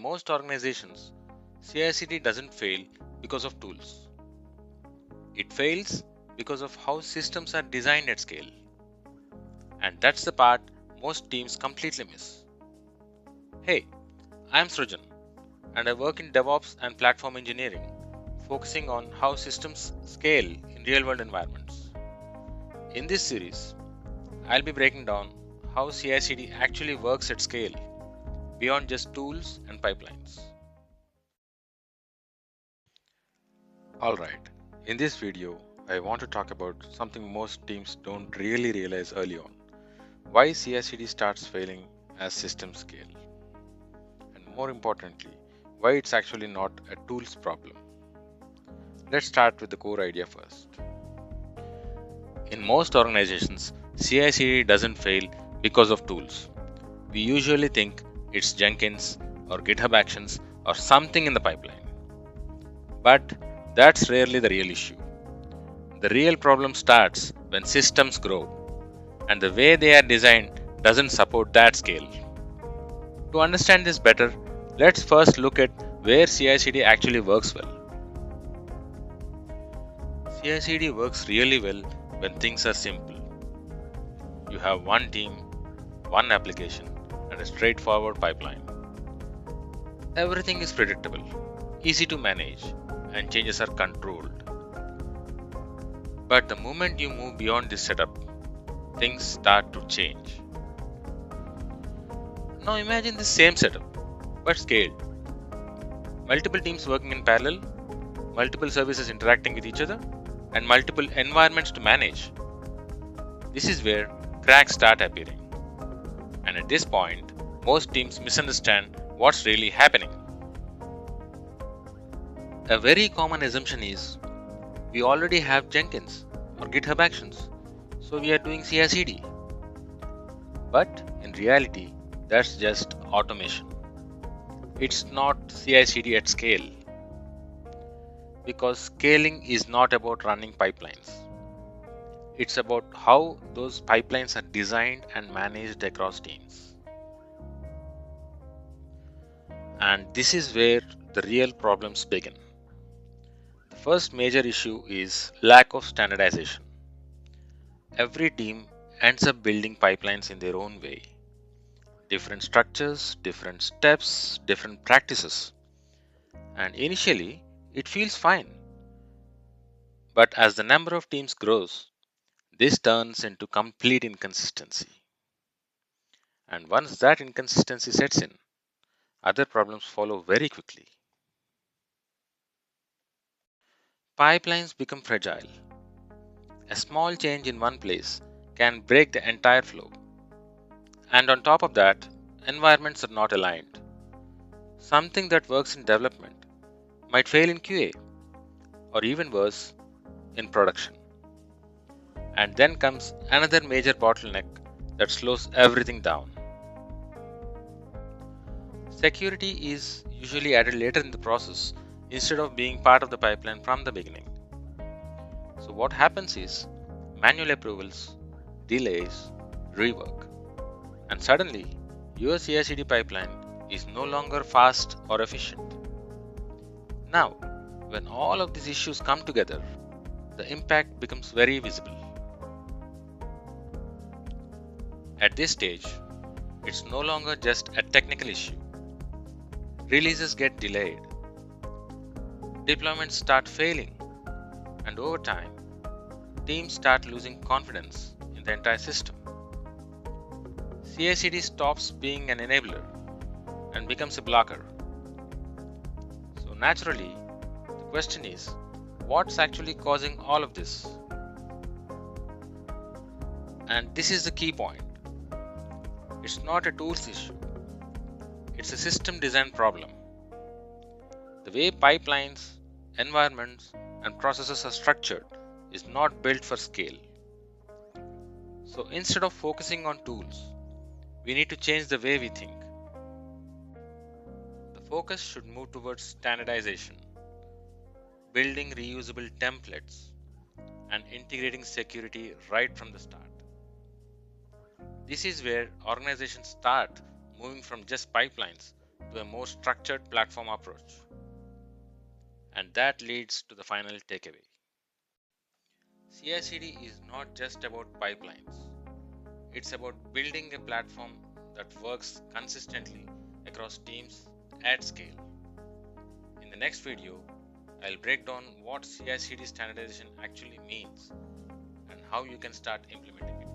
most organizations, CI/CD doesn't fail because of tools. It fails because of how systems are designed at scale. And that's the part most teams completely miss. Hey, I'm Srujan, and I work in DevOps and platform engineering, focusing on how systems scale in real-world environments. In this series, I'll be breaking down how CI/CD actually works at scale, beyond just tools and pipelines. Alright, in this video, I want to talk about something most teams don't really realize early on. Why CI/CD starts failing as systems scale. And more importantly, why it's actually not a tools problem. Let's start with the core idea first. In most organizations, CI/CD doesn't fail because of tools. We usually think it's Jenkins or GitHub Actions or something in the pipeline. But that's rarely the real issue. The real problem starts when systems grow and the way they are designed doesn't support that scale. To understand this better, let's first look at where CI/CD actually works well. CI/CD works really well when things are simple. You have one team, one application, and a straightforward pipeline. Everything is predictable, easy to manage, and changes are controlled. But the moment you move beyond this setup, things start to change. Now imagine the same setup, but scaled. Multiple teams working in parallel, multiple services interacting with each other, and multiple environments to manage. This is where cracks start appearing. And at this point, most teams misunderstand what's really happening. A very common assumption is we already have Jenkins or GitHub Actions, so we are doing CI/CD. But in reality, that's just automation. It's not CI/CD at scale. Because scaling is not about running pipelines. It's about how those pipelines are designed and managed across teams. And this is where the real problems begin. The first major issue is lack of standardization. Every team ends up building pipelines in their own way. Different structures, different steps, different practices. And initially, it feels fine. But as the number of teams grows, this turns into complete inconsistency. And once that inconsistency sets in, other problems follow very quickly. Pipelines become fragile. A small change in one place can break the entire flow. And on top of that, environments are not aligned. Something that works in development might fail in QA, or even worse, in production. And then comes another major bottleneck that slows everything down. Security is usually added later in the process instead of being part of the pipeline from the beginning. So what happens is manual approvals, delays, rework, and suddenly your CI/CD pipeline is no longer fast or efficient. Now, when all of these issues come together, the impact becomes very visible. At this stage, it's no longer just a technical issue. Releases get delayed, deployments start failing, and over time, teams start losing confidence in the entire system. CI/CD stops being an enabler and becomes a blocker. So naturally, the question is, what's actually causing all of this? And this is the key point. It's not a tools issue. It's a system design problem. The way pipelines, environments, and processes are structured is not built for scale. So instead of focusing on tools, we need to change the way we think. The focus should move towards standardization, building reusable templates, and integrating security right from the start. This is where organizations start moving from just pipelines to a more structured platform approach. And that leads to the final takeaway. CI/CD is not just about pipelines. It's about building a platform that works consistently across teams at scale. In the next video, I'll break down what CI/CD standardization actually means and how you can start implementing it.